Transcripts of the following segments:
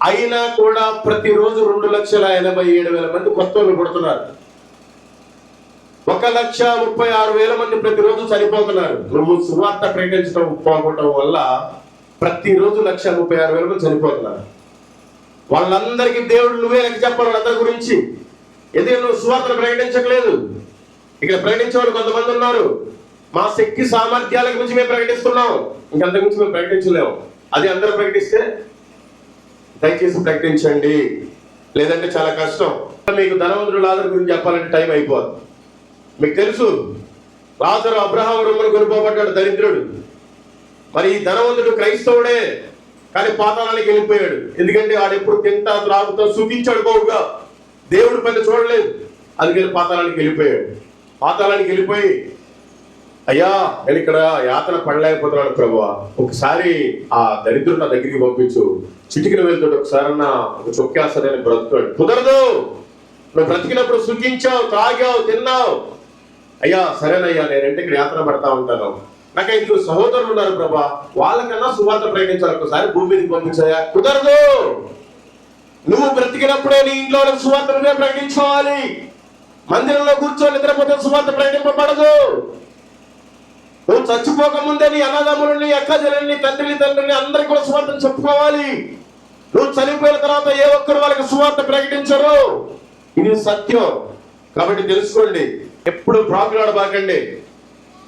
అయినా కూడా ప్రతిరోజు 2,87,000 మంది కొత్త వాళ్ళు పుడుతున్నారు. 1,36,000 మంది ప్రతిరోజు చనిపోతున్నారు. నువ్వు సువార్త ప్రకటించడం పోగొట్టడం వల్ల ప్రతిరోజు 1,36,000 మంది చనిపోతున్నారు. వాళ్ళందరికీ దేవుడు నువ్వే లెక్క చెప్పాలి వాళ్ళందరి గురించి. ఎందుకంటే నువ్వు సువార్తను ప్రకటించట్లేదు. ఇక్కడ ప్రకటించేవాళ్ళు కొంతమంది ఉన్నారు. మా శక్తి సామర్థ్యాల గురించి మేము ప్రకటిస్తున్నాం, ఇంకంతకు గురించి మేము ప్రకటించలేము. అది అందరూ ప్రకటిస్తే దయచేసి ప్రకటించండి, లేదంటే చాలా కష్టం. మీకు ధనవంతుడు లాజరు గురించి చెప్పాలంటే టైం అయిపోదు. మీకు తెలుసు, లాజరు అబ్రహాము రొమ్మును కొనుక్కోబడ్డాడు, దరిద్రుడు. మరి ఈ ధనవంతుడు క్రైస్తవుడే, కానీ పాతాళానికి వెళ్ళిపోయాడు. ఎందుకంటే వాడు ఎప్పుడు తింటా త్రాగుతా సుఖించాడు బావుగా, దేవుడి పని చూడలేదు. అందుకని పాతాళానికి వెళ్ళిపోయాడు. పాతాళానికి వెళ్ళిపోయి, అయ్యా నేను ఇక్కడ యాతన పడలేకపోతున్నాను ప్రభువా, ఒకసారి ఆ దరిద్రుడు నా దగ్గరికి పంపించు, చిటికిన వెళ్తాడు, ఒకసారి ఒక చొక్కేస్తా నేను బ్రతుకుతాడు. కుదరదు, నువ్వు బ్రతికినప్పుడు సుఖించావు, తాగావు, తిన్నావు. అయ్యా సరేనయ్యా, నేనంటే ఇక్కడ యాతన పడతా ఉంటాను, నాకు 5 సహోదరులు ఉన్నారు ప్రభా, వాళ్ళకన్నా సువార్త ప్రకటించాలి, ఒకసారి భూమి మీదకి పంపించాయా. కుదరదు, నువ్వు బ్రతికినప్పుడే నీ ఇంట్లో సువార్తనే ప్రకటించుకోవాలి. మందిరంలో కూర్చొని నిద్రపోతే సువార్త ప్రకటింపబడదు. నువ్వు చచ్చిపోక ముందే నీ అన్నదమ్ములని, అక్కజలని, తండ్రిని అందరికి కూడా సువార్తను చెప్పుకోవాలి. నువ్వు చనిపోయిన తర్వాత ఏ ఒక్కరు వాళ్ళకి సువార్త ప్రకటించరు. ఇది సత్యం. కాబట్టి తెలుసుకోండి, ఎప్పుడు ప్రాకులాడబాకండి.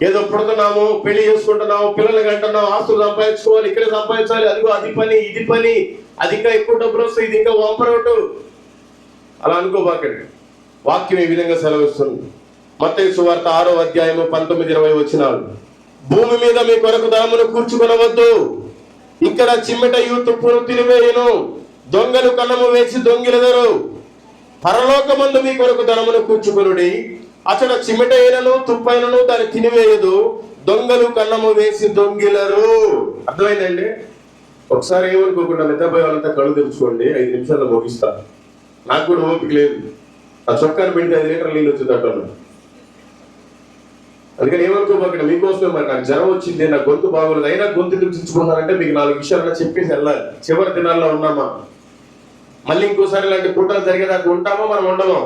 ఏదో పుడుతున్నాము, పెళ్లి చేసుకుంటున్నాము, పిల్లలు కంటున్నాము, ఆస్తులు సంపాదించుకోవాలి, ఇక్కడే సంపాదించాలి, అదిగో అది పని ఇది పని, అది ఇంకా ఎక్కువ డబ్బులు వస్తాయి, ఇది ఇంకా వంపరొట్టు, అలా అనుకోబాకండి. వాక్యం ఈ విధంగా సెలవిస్తుంది. మత్తయి సువార్త 6వ అధ్యాయము 19-20 వచనాలు. భూమి మీద మీ కొరకు ధనమును కూర్చుకొనవద్దు, ఇక్కడ చిమ్మెటయు తుప్పును తినివేయును, దొంగలు కన్నము వేసి దొంగిలెదరు. పరలోకమందు మీ కొరకు ధనమును కూర్చుకొనుడి, అతడు చిమ్మెటైనను తుప్పైనను దాన్ని తినివేయదు, దొంగలు కన్నము వేసి దొంగిలరు. అర్థమైందండి? ఒకసారి ఏమనుకోకుండా నిద్రపోయే వాళ్ళంతా కళ్ళు తెరుచుకోండి, 5 నిమిషాల్లో ముగిస్తా. నాకు కూడా ఓపిక లేదు, ఆ చొక్కాను పెడితే 5 లీటర్ల నీళ్ళు వచ్చింది అంటాను. అందుకని ఏమనుకోబోకండి, మీకోసమే. మరి నాకు జ్వరం వచ్చింది, నా గొంతు బాగోలేదు, అయినా గొంతు చించుకున్నారంటే మీకు 4 విషయాలు చెప్పేసి వెళ్ళాలి. చివరి దినాల్లో ఉన్నామా, మళ్ళీ ఇంకోసారి ఇలాంటి కూటాలు జరిగేదాకా ఉంటామో మనం ఉండమో.